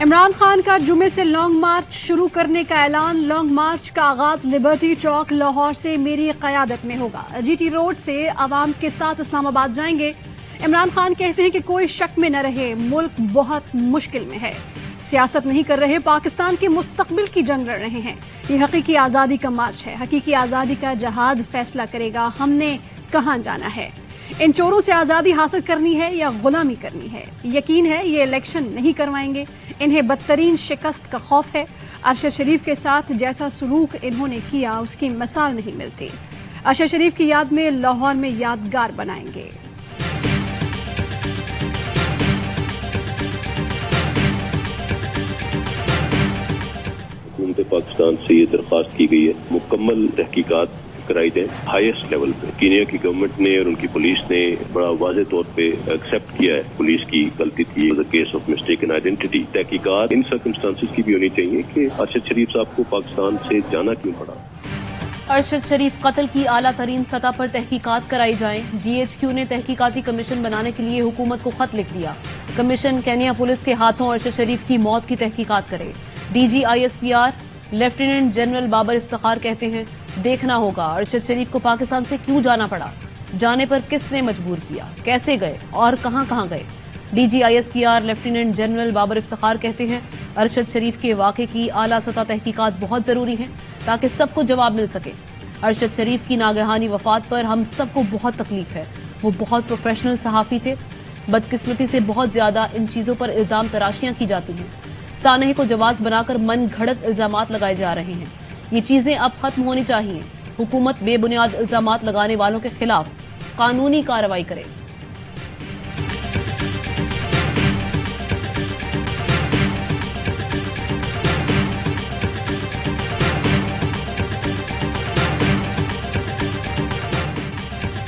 عمران خان کا جمعے سے لانگ مارچ شروع کرنے کا اعلان۔ لانگ مارچ کا آغاز لبرٹی چوک لاہور سے میری قیادت میں ہوگا۔ جی ٹی روڈ سے عوام کے ساتھ اسلام آباد جائیں گے۔ عمران خان کہتے ہیں کہ کوئی شک میں نہ رہے، ملک بہت مشکل میں ہے، سیاست نہیں کر رہے، پاکستان کے مستقبل کی جنگ لڑ رہے ہیں۔ یہ حقیقی آزادی کا مارچ ہے، حقیقی آزادی کا جہاد فیصلہ کرے گا ہم نے کہاں جانا ہے، ان چوروں سے آزادی حاصل کرنی ہے یا غلامی کرنی ہے۔ یقین ہے یہ الیکشن نہیں کروائیں گے، انہیں بدترین شکست کا خوف ہے۔ ارشد شریف کے ساتھ جیسا سلوک انہوں نے کیا اس کی مثال نہیں ملتی۔ ارشد شریف کی یاد میں لاہور میں یادگار بنائیں گے۔ حکومت پاکستان سے یہ درخواست کی گئی ہے مکمل تحقیقات کرائی جائیں ہائیسٹ لیول پہ۔ کینیا کی گورنمنٹ نے اور ان کی پولیس نے بڑا واضح طور پہ ایکسیپٹ کیا ہے پولیس کی غلطی تھی، کیس آف مسٹیکن آئیڈینٹی۔ تحقیقات ان سرکمسٹانسز کی بھی ہونی چاہیے کہ ارشد شریف صاحب کو پاکستان سے جانا کیوں پڑا۔ ارشد شریف قتل کی اعلیٰ ترین سطح پر تحقیقات کرائی جائیں۔ جی ایچ کیو نے تحقیقاتی کمیشن بنانے کے لیے حکومت کو خط لکھ دیا۔ کمیشن کینیا پولیس کے ہاتھوں ارشد شریف کی موت کی تحقیقات کرے۔ D G I S P R lieutenant general Babar Iftikhar کہتے ہیں دیکھنا ہوگا ارشد شریف کو پاکستان سے کیوں جانا پڑا، جانے پر کس نے مجبور کیا، کیسے گئے اور کہاں کہاں گئے۔ D G I S P R lieutenant general Babar Iftikhar کہتے ہیں ارشد شریف کے واقعے کی اعلیٰ سطح تحقیقات بہت ضروری ہیں تاکہ سب کو جواب مل سکے۔ ارشد شریف کی ناگہانی وفات پر ہم سب کو بہت تکلیف ہے، وہ بہت پروفیشنل صحافی تھے، بدقسمتی سے بہت زیادہ ان چیزوں پر الزام تراشیاں کی جاتی ہیں، سانحے کو جواز بنا کر من گھڑت الزامات لگائے جا رہے ہیں، یہ چیزیں اب ختم ہونی چاہیے۔ حکومت بے بنیاد الزامات لگانے والوں کے خلاف قانونی کارروائی کرے۔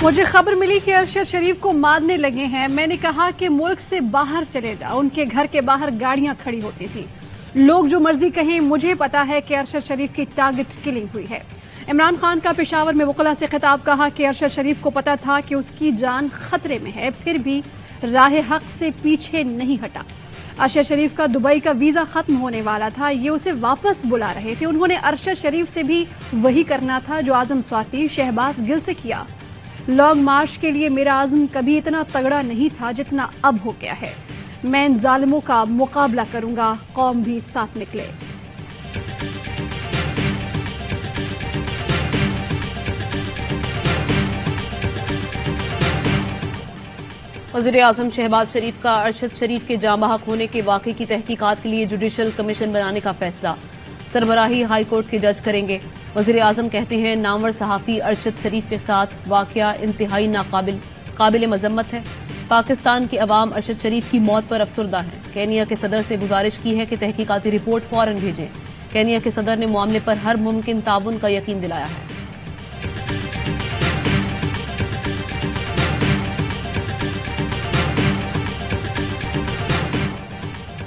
مجھے خبر ملی کہ ارشد شریف کو مارنے لگے ہیں، میں نے کہا کہ ملک سے باہر چلے جا۔ ان کے گھر کے باہر گاڑیاں کھڑی ہوتی تھیں، لوگ جو مرضی کہیں، مجھے پتا ہے کہ ارشد شریف کی ٹارگٹ کلنگ ہوئی ہے۔ عمران خان کا پشاور میں وکلاء سے خطاب، کہا کہ ارشد شریف کو پتا تھا کہ اس کی جان خطرے میں ہے، پھر بھی راہ حق سے پیچھے نہیں ہٹا۔ ارشد شریف کا دبئی کا ویزا ختم ہونے والا تھا، یہ اسے واپس بلا رہے تھے، انہوں نے ارشد شریف سے بھی وہی کرنا تھا جو اعظم سواتی شہباز گل سے کیا۔ لانگ مارچ کے لیے میرا عزم کبھی اتنا تگڑا نہیں تھا جتنا اب ہو گیا ہے، میں ان ظالموں کا مقابلہ کروں گا، قوم بھی ساتھ نکلے۔ وزیر اعظم شہباز شریف کا ارشد شریف کے جاں بحق ہونے کے واقعے کی تحقیقات کے لیے جوڈیشل کمیشن بنانے کا فیصلہ سربراہی ہائی کورٹ کے جج کریں گے۔ وزیر اعظم کہتے ہیں نامور صحافی ارشد شریف کے ساتھ واقعہ انتہائی قابل مذمت ہے، پاکستان کے عوام ارشد شریف کی موت پر افسردہ ہیں۔ کینیا کے صدر سے گزارش کی ہے کہ تحقیقاتی رپورٹ فوراً بھیجیں۔ کینیا کے صدر نے معاملے پر ہر ممکن تعاون کا یقین دلایا ہے۔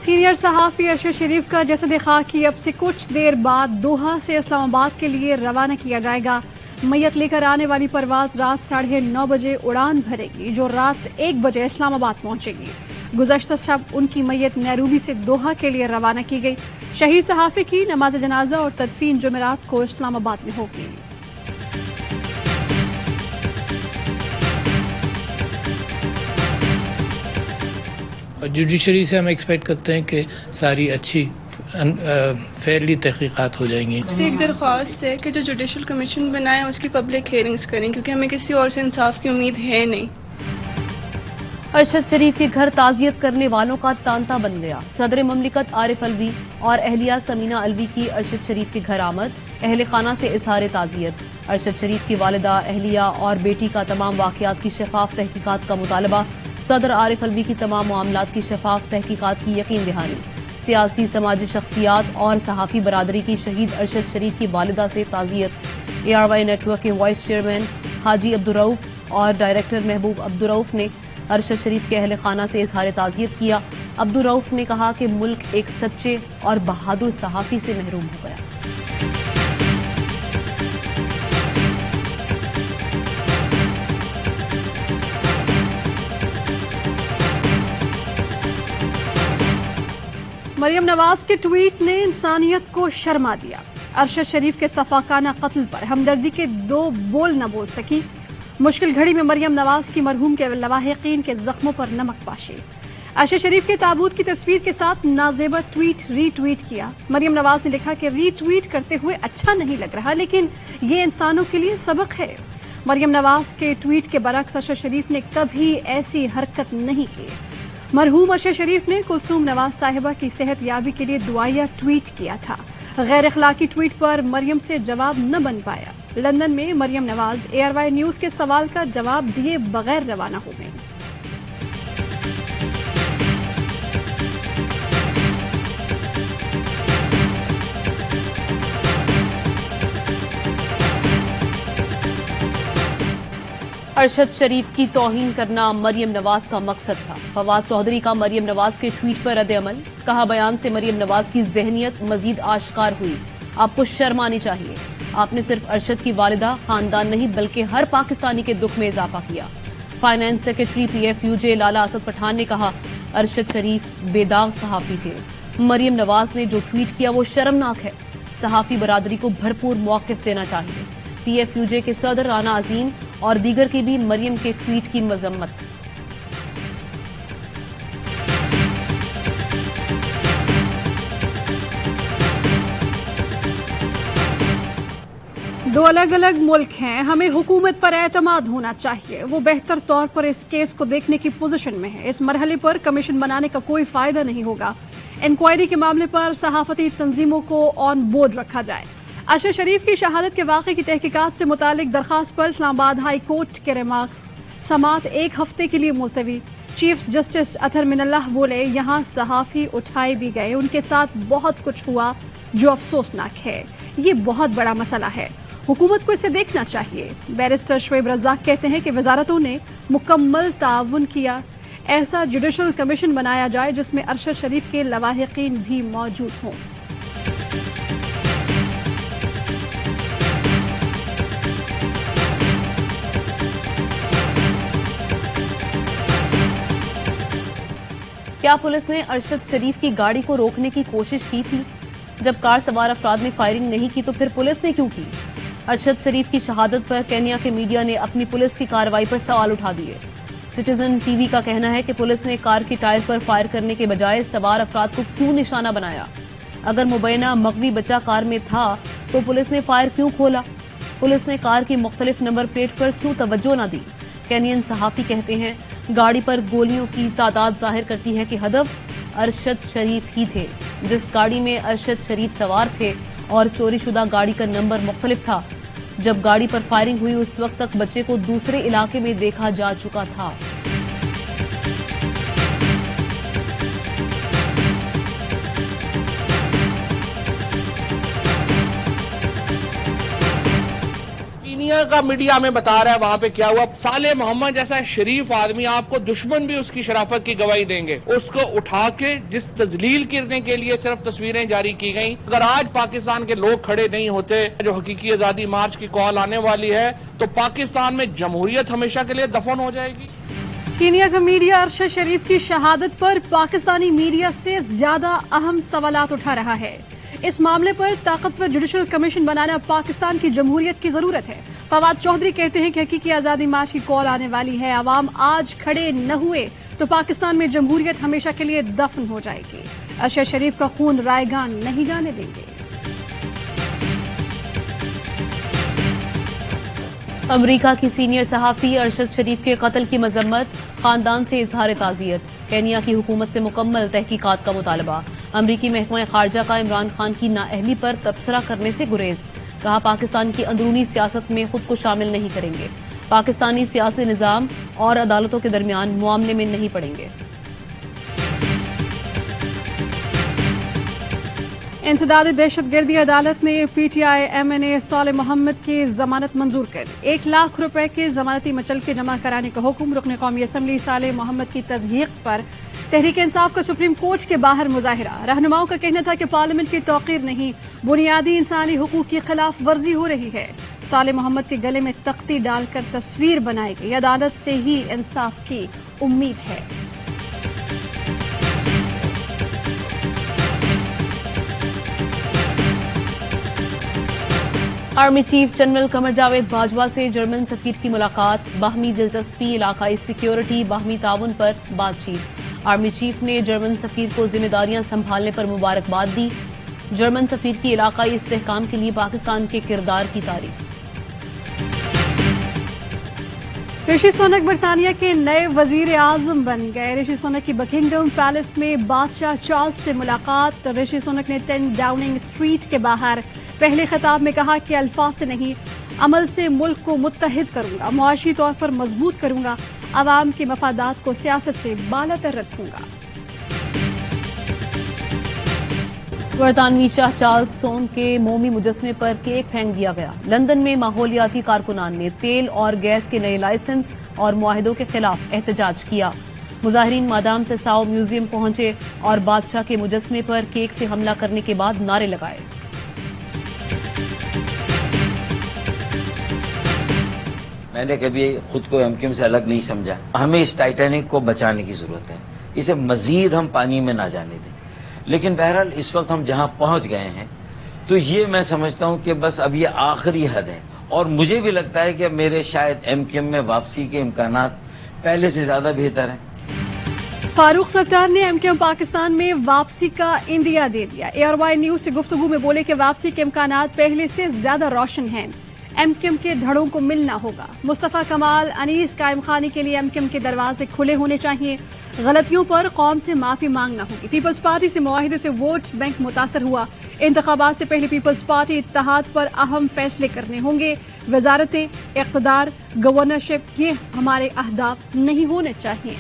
سینئر صحافی ارشد شریف کا جسد خاکی اب سے کچھ دیر بعد دوحہ سے اسلام آباد کے لیے روانہ کیا جائے گا۔ میت لے کر آنے والی پرواز رات 9:30 بجے اڑان بھرے گی جو رات 1 بجے اسلام آباد پہنچے گی۔ گزشتہ شب ان کی میت نیروبی سے دوحہ کے لیے روانہ کی گئی۔ شہید صحافی کی نماز جنازہ اور تدفین جمعرات کو اسلام آباد میں ہوگی۔ جوڈیشری سے ہم ایکسپیکٹ کرتے ہیں کہ ساری اچھی فیئرلی تحقیقات ہو جائیں گی۔ سے ایک درخواست ہے کہ جو جوڈیشل کمیشن بنائے اس کی پبلک ہیئرنگز کریں، کیونکہ ہمیں کسی اور سے انصاف کی امید ہے نہیں۔ ارشد شریف کے گھر تعزیت کرنے والوں کا تانتا بن گیا۔ صدر مملکت عارف الوی اور اہلیہ سمینہ الوی کی ارشد شریف کے گھر آمد، اہل خانہ سے اظہار تعزیت۔ ارشد شریف کی والدہ، اہلیہ اور بیٹی کا تمام واقعات کی شفاف تحقیقات کا مطالبہ، صدر عارف الوی کی تمام معاملات کی شفاف تحقیقات کی یقین دہانی۔ سیاسی سماجی شخصیات اور صحافی برادری کی شہید ارشد شریف کی والدہ سے تعزیت۔ اے آر وائی نیٹ ورک کے وائس چیئرمین حاجی عبدالرؤف اور ڈائریکٹر محبوب عبدالرؤف نے ارشد شریف کے اہل خانہ سے اظہار تعزیت کیا۔ عبدالرؤف نے کہا کہ ملک ایک سچے اور بہادر صحافی سے محروم ہو گیا۔ मरियम नवाज के ट्वीट ने इंसानियत को शर्मा दिया। अरशद शरीफ के सफाकाना कत्ल पर हमदर्दी के 2 बोल न बोल सकी। मुश्किल घड़ी में मरियम नवाज की मरहूम के लवाहिकीन के जख्मों पर नमक पाशी। अरशद शरीफ के ताबूत की तस्वीर के साथ नाजेबा ट्वीट रीट्वीट किया। मरियम नवाज ने लिखा कि रीट्वीट करते हुए अच्छा नहीं लग रहा, लेकिन ये इंसानों के लिए सबक है। मरियम नवाज के ट्वीट के बरक्स अरशद शरीफ ने कभी ऐसी हरकत नहीं की। मरहूम अरशद शरीफ ने कुलसूम नवाज साहिबा की सेहत याबी के लिए दुआया ट्वीट किया था। गैर अखलाकी ट्वीट पर मरियम से जवाब न बन पाया। लंदन में मरियम नवाज ARY न्यूज के सवाल का जवाब दिए बगैर रवाना हो गई। अरशद शरीफ की तौहीन करना मरियम नवाज का मकसद था। फवाद चौधरी का मरियम नवाज के ट्वीट पर रद्द-ए-अमल। कहा, बयान से मरियम नवाज की जहनियत मजीद आश्कार हुई। आपको शर्म आनी चाहिए। आपने सिर्फ अरशद की वालिदा, खानदान नहीं बल्कि हर पाकिस्तानी के दुख में इजाफा किया। फाइनेंस सेक्रेटरी PFUJ लाला असद पठान ने कहा, अरशद शरीफ बेदाग सहाफी थे। मरियम नवाज ने जो ट्वीट किया वो शर्मनाक है। सहाफी बरादरी को भरपूर मौक़िफ़ देना चाहिए। PFUJ के सदर राना अजीम और दीगर की भी मरियम के ट्वीट की मजम्मत। दो अलग अलग मुल्क हैं। हमें हुकूमत पर एतमाद होना चाहिए। वो बेहतर तौर पर इस केस को देखने की पोजीशन में है। इस मरहले पर कमीशन बनाने का कोई फायदा नहीं होगा। इंक्वायरी के मामले पर सहाफती तंजीमों को ऑन बोर्ड रखा जाए। अरशद शरीफ की शहादत के वाक़े की तहकीकात से मुतालिक दरखास्त पर इस्लामाबाद हाई कोर्ट के रिमार्क्स। समात 1 हफ्ते के लिए मुलतवी। चीफ जस्टिस अतहर मिनल्लाह बोले, यहाँ सहाफ़ी उठाए भी गए, उनके साथ बहुत कुछ हुआ जो अफसोसनाक है। ये बहुत बड़ा मसला है, हुकूमत को इसे देखना चाहिए। बैरिस्टर शुएब रज़ाक कहते हैं कि वजारतों ने मुकम्मल ताउन किया। ऐसा जुडिशल कमीशन बनाया जाए जिसमें अरशद शरीफ के लवाहिकीन भी मौजूद हों। क्या पुलिस ने अरशद शरीफ की गाड़ी को रोकने की कोशिश की थी? जब कार सवार अफराद ने फायरिंग नहीं की तो फिर पुलिस ने क्यों की? अरशद शरीफ की शहादत पर केन्या के मीडिया ने अपनी पुलिस की कार्रवाई पर सवाल उठा दिए। सिटीजन टीवी का कहना है कि पुलिस ने कार की टायर पर फायर करने के बजाय सवार अफराद को क्यों निशाना बनाया? अगर मुबैना मगवी बच्चा कार में था तो पुलिस ने फायर क्यों खोला? पुलिस ने कार की मुख्तलिफ नंबर प्लेट पर क्यों तवज्जो न दी? केनियन सहाफी कहते हैं, गाड़ी पर गोलियों की तादाद जाहिर करती है कि हदफ अरशद शरीफ ही थे। जिस गाड़ी में अरशद शरीफ सवार थे और चोरीशुदा गाड़ी का नंबर मुख्तलिफ था। जब गाड़ी पर फायरिंग हुई उस वक्त तक बच्चे को दूसरे इलाके में देखा जा चुका था। केनिया का मीडिया में बता रहा है वहां पे क्या हुआ। साले मोहम्मद जैसा शरीफ आदमी, आपको दुश्मन भी उसकी शराफत की गवाही देंगे। उसको उठा के जिस तजलील करने के लिए सिर्फ तस्वीरें जारी की गई। अगर आज पाकिस्तान के लोग खड़े नहीं होते, जो हकीकी आजादी मार्च की कॉल आने वाली है, तो पाकिस्तान में जमहूरियत हमेशा के लिए दफन हो जाएगी। केनिया का मीडिया अरशद शरीफ की शहादत पर पाकिस्तानी मीडिया से ज्यादा अहम सवालात उठा रहा है। इस मामले पर ताकतवर जुडिशल कमीशन बनाना पाकिस्तान की जमहूरियत की जरूरत है। फवाद चौधरी कहते हैं कि हकीकी आजादी मार्च की कॉल आने वाली है। अवाम आज खड़े न हुए तो पाकिस्तान में जमहूरियत हमेशा के लिए दफन हो जाएगी। अरशद शरीफ का खून रायगान नहीं जाने देंगे। अमरीका की सीनियर सहाफी अरशद शरीफ के कत्ल की मजम्मत, खानदान से इजहार ताज़ियत। केनिया की हुकूमत से मुकम्मल तहकीकात का मुतालबा। अमरीकी महकमा खारजा का इमरान खान की नाअहली पर तबसरा करने से गुरेज। कहा, पाकिस्तान की अंदरूनी सियासत में खुद को शामिल नहीं करेंगे। पाकिस्तानी सियासी निज़ाम और अदालतों के दरमियान मुआमले में नहीं पड़ेंगे। इंसदाद दहशतगर्दी अदालत ने PTI MNA साले मोहम्मद की जमानत मंजूर कर 1 लाख रुपए के जमानती मचलके जमा कराने का हुक्म। रुकन कौमी असम्बली साले मोहम्मद की तज़हीक पर तहरीक इंसाफ का सुप्रीम कोर्ट के बाहर मुजाहिरा। रहनुमाओं का कहना था कि पार्लियामेंट की तौक़ीर नहीं, बुनियादी इंसानी हुकूक की खिलाफ वर्जी हो रही है। साले मोहम्मद के गले में तख्ती डालकर तस्वीर बनाई गई। अदालत से ही इंसाफ की उम्मीद है। Army chief general Qamar Javed Bajwa से जर्मन सफीर की मुलाकात, बाहमी दिलचस्पी, इलाकाई सिक्योरिटी, बाहमी ताउन पर बातचीत। आर्मी चीफ ने जर्मन सफीर को जिम्मेदारियां संभालने पर मुबारकबाद दी। जर्मन सफीर की इलाकाई इस्तेहकाम के लिए पाकिस्तान के किरदार की तारीफ। ऋषि सुनक बरतानिया के नए वजीर आजम बन गए। ऋषि सुनक की बकिंगम पैलेस में बादशाह चार्ल्स से मुलाकात। ऋषि सुनक ने 10 डाउनिंग स्ट्रीट के बाहर पहले खिताब में कहा कि अल्फाज से नहीं, अमल से मुल्क को मुत्तहिद करूंगा, मुआशी तौर पर मजबूत करूंगा, आवाम के मफादात को सियासत से बालातर रखूंगा। बरतानवी शाह चार्ल्स सोन के मोमी मुजस्मे पर केक फेंक दिया गया। लंदन में माहौलियाती कारकुनान ने तेल और गैस के नए लाइसेंस और मुआहिदों के खिलाफ एहतजाज किया। मुजाहिरीन मादाम तसाओ म्यूजियम पहुंचे और बादशाह के मुजस्मे पर केक से हमला करने के बाद नारे लगाए। मैंने कभी खुद को एमक्यूएम से अलग नहीं समझा। हमें इस टाइटैनिक को बचाने की जरूरत है, इसे मजीद हम पानी में ना जाने दें। लेकिन बहरहाल इस वक्त हम जहां पहुंच गए हैं तो ये मैं समझता हूं कि बस अब ये आखिरी हद है, और मुझे भी लगता है कि अब मेरे शायद एमक्यूएम में वापसी के इम्कानात पहले से ज्यादा बेहतर हैं। फारूक सत्तार ने एमक्यूएम पाकिस्तान में वापसी का इंदिया दे दिया। ARY न्यूज से गुफ्तगू में बोले कि वापसी के इम्कानात पहले से ज्यादा रोशन हैं। एमक्यूएम के धड़ों को मिलना होगा। मुस्तफा कमाल, अनीस कायम खानी के लिए एमक्यूएम के दरवाजे खुले होने चाहिए। गलतियों पर कौम से माफी मांगना होगी। पीपल्स पार्टी से मुआहिदे से वोट बैंक मुतासर हुआ। इंतखाबात से पहले पीपल्स पार्टी इत्तेहाद पर अहम फैसले करने होंगे। वजारत इक़्तिदार, गवर्नरशिप, ये हमारे अहदाफ नहीं होने चाहिए।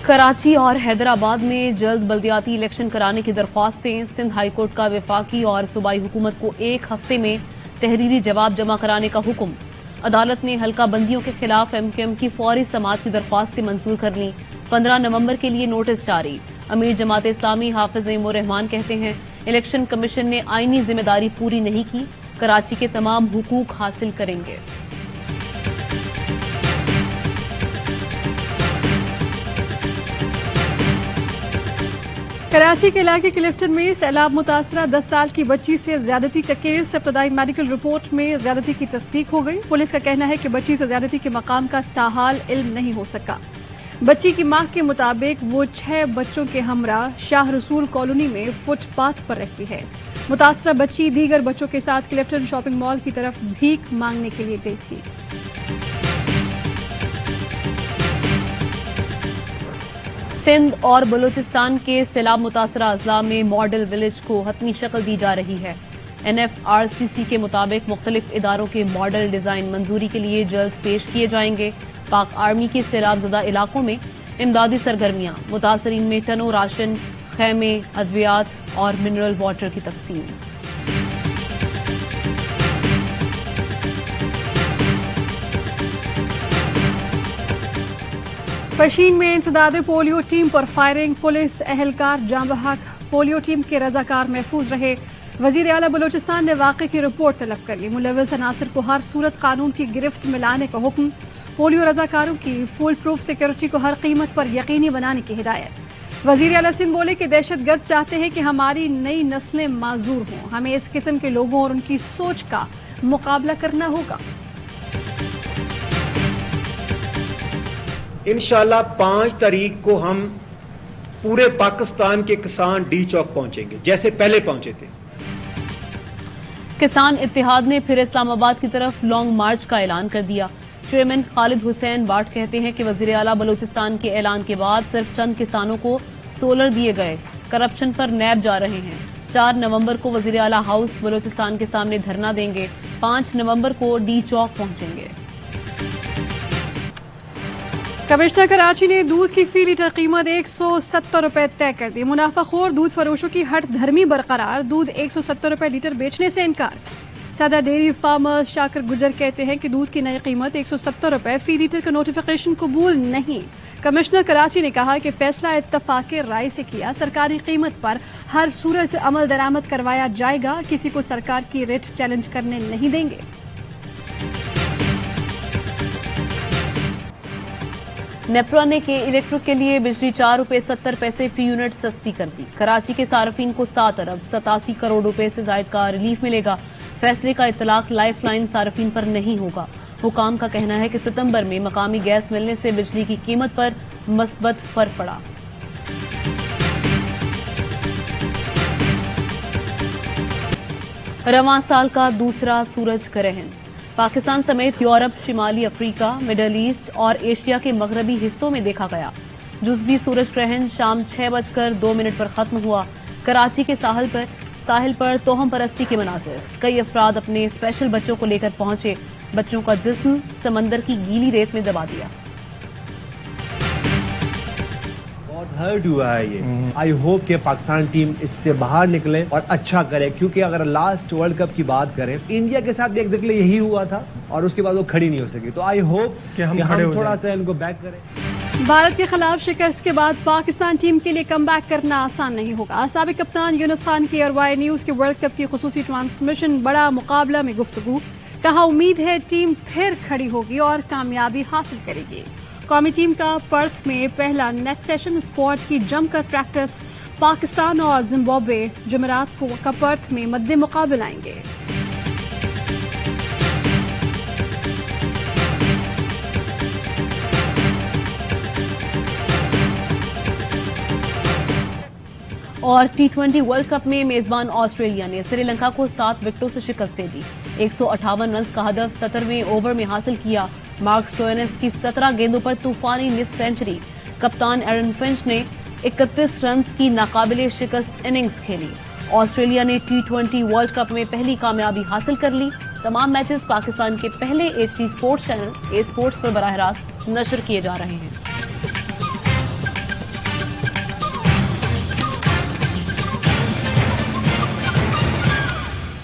कराची और हैदराबाद में जल्द बल्दियाती इलेक्शन कराने की दरख्वास्तें। सिंध हाई कोर्ट का वफाकी और सूबाई हुकूमत को 1 हफ्ते में तहरीरी जवाब जमा कराने का हुक्म। अदालत ने हल्का बंदियों के खिलाफ एमक्यूएम की फौरी समाअत की दरख्वास्त से मंजूर कर ली। 15 नवंबर के लिए नोटिस जारी। अमीर जमात इस्लामी हाफिज नईमुर रहमान कहते हैं इलेक्शन कमीशन ने आईनी जिम्मेदारी पूरी नहीं की, कराची के तमाम हुकूक हासिल करेंगे। कराची के इलाके क्लिफ्टन में सैलाब मुतासरा 10 साल की बच्ची से ज्यादती का केस। इब्तदाई मेडिकल रिपोर्ट में ज्यादती की तस्दीक हो गई। पुलिस का कहना है कि बच्ची से ज्यादती के मकाम का ताहाल इल्म नहीं हो सका। बच्ची की मां के मुताबिक वो 6 बच्चों के हमरा शाह रसूल कॉलोनी में फुटपाथ पर रहती है। मुतासरा बच्ची दीगर बच्चों के साथ क्लिफ्टन शॉपिंग मॉल की तरफ भीख मांगने के लिए गई थी। सिंध और बलूचिस्तान के सैलाब मुतासरा अजला में मॉडल विलेज को हतमी शक्ल दी जा रही है। NFRCC के मुताबिक मुख्तलिफ इदारों के मॉडल डिजाइन मंजूरी के लिए जल्द पेश किए जाएंगे। पाक आर्मी के सैलाब ज़दा इलाकों में इमदादी सरगर्मियां, मुतासरीन में टनों राशन, खैमे, अद्वियात और मिनरल वाटर की तकसीम। पशीन में इंसदाद पोलियो टीम पर फायरिंग। पुलिस एहलकार जाँ बहक। पोलियो टीम के रजाकार महफूज रहे। वजीर आला बलूचिस्तान ने वाक़े की रिपोर्ट तलब कर ली। मुलव्वस अनासर को हर सूरत कानून की गिरफ्त में लाने का हुक्म। पोलियो रजाकारों की फुल प्रूफ सिक्योरिटी को हर कीमत पर यकीनी बनाने की हिदायत। वजीर आला सिंध बोले कि दहशतगर्द चाहते हैं कि हमारी नई नस्लें माजूर हों। हमें इस किस्म के लोगों और उनकी सोच का मुकाबला करना होगा। इंशाल्लाह 5 तारीख को हम पूरे पाकिस्तान के किसान डी चौक पहुंचेंगे जैसे पहले पहुंचे थे। किसान इत्तेहाद ने फिर इस्लामाबाद की तरफ लॉन्ग मार्च का ऐलान कर दिया। चेयरमैन खालिद हुसैन वाट कहते हैं कि वजीर आला बलूचिस्तान के ऐलान के बाद सिर्फ चंद किसानों को सोलर दिए गए, करप्शन पर नैब जा रहे हैं। 4 नवंबर को वजीर आला हाउस बलूचिस्तान के सामने धरना देंगे। 5 नवंबर को डी चौक पहुंचेंगे। कमिश्नर कराची ने दूध की फी लीटर कीमत 170 रुपए तय कर दी। मुनाफाखोर दूध फरोशों की हट धर्मी बरकरार। दूध 170 रुपए लीटर बेचने से इनकार। सदर डेयरी फार्मर्स शाकिर गुजर कहते हैं कि दूध की नई कीमत 170 रुपए फी लीटर का नोटिफिकेशन कबूल नहीं। कमिश्नर कराची ने कहा कि फैसला इत्तफाक़े राय से किया। सरकारी कीमत पर हर सूरत अमल दरामद करवाया जाएगा। किसी को सरकार की रेट चैलेंज करने नहीं देंगे। नेपरा ने के इलेक्ट्रिक के लिए बिजली 4 रुपए 70 पैसे फी यूनिट सस्ती कर दी। कराची के सार्फिन को 7 अरब 87 करोड़ रुपए से जायद का रिलीफ मिलेगा। फैसले का इतलाक लाइफ लाइन सार्फिन पर नहीं होगा। हुकाम का कहना है कि सितंबर में मकामी गैस मिलने से बिजली की कीमत पर मस्बत फर्क पड़ा। रवां साल का दूसरा सूरज ग्रहण पाकिस्तान समेत यूरोप, शिमाली अफ्रीका, मिडल ईस्ट और एशिया के मगरबी हिस्सों में देखा गया। जुज़वी सूरज ग्रहण शाम 6:02 पर खत्म हुआ। कराची के साहिल पर तोहम परस्ती के मनाजिर। कई अफराद अपने स्पेशल बच्चों को लेकर पहुंचे। बच्चों का जिस्म समंदर की गीली रेत में दबा दिया। हर्ट हुआ है ये। आई होप कि पाकिस्तान टीम इससे बाहर निकले और अच्छा करे, क्योंकि अगर लास्ट वर्ल्ड कप की बात करें, इंडिया के साथ भी एग्जैक्टली यही हुआ था और उसके बाद वो खड़ी नहीं हो सकी। तो आई होप कि हम थोड़ा सा इनको बैक करें। भारत के खिलाफ शिकस्त के बाद पाकिस्तान टीम के लिए कमबैक करना आसान नहीं होगा। साबिक कप्तान यूनुस खान की RY न्यूज के वर्ल्ड कप की खुसूसी ट्रांसमिशन बड़ा मुकाबला में गुफ्तगू। कहा उम्मीद है टीम फिर खड़ी होगी और कामयाबी हासिल करेगी। कौमी टीम का पर्थ में पहला नेट सेशन, स्क्वाड की जमकर प्रैक्टिस। पाकिस्तान और जिम्बाब्वे जुमेरात को पर्थ में मद्दे मुकाबले आएंगे। और T20 वर्ल्ड कप में मेजबान ऑस्ट्रेलिया ने श्रीलंका को 7 विकेटों से शिकस्त दे दी। 158 रन का हदफ 17वें ओवर में हासिल किया। मार्क स्टोइनिस की 17 गेंदों पर तूफानी निस्फ सेंचुरी। कप्तान एरन फिंच ने 31 रन की नाकाबिले शिकस्त इनिंग्स खेली। ऑस्ट्रेलिया ने T20 वर्ल्ड कप में पहली कामयाबी हासिल कर ली। तमाम मैचेस पाकिस्तान के पहले HD sports channel A sports पर बराह रास्त नशर किए जा रहे हैं।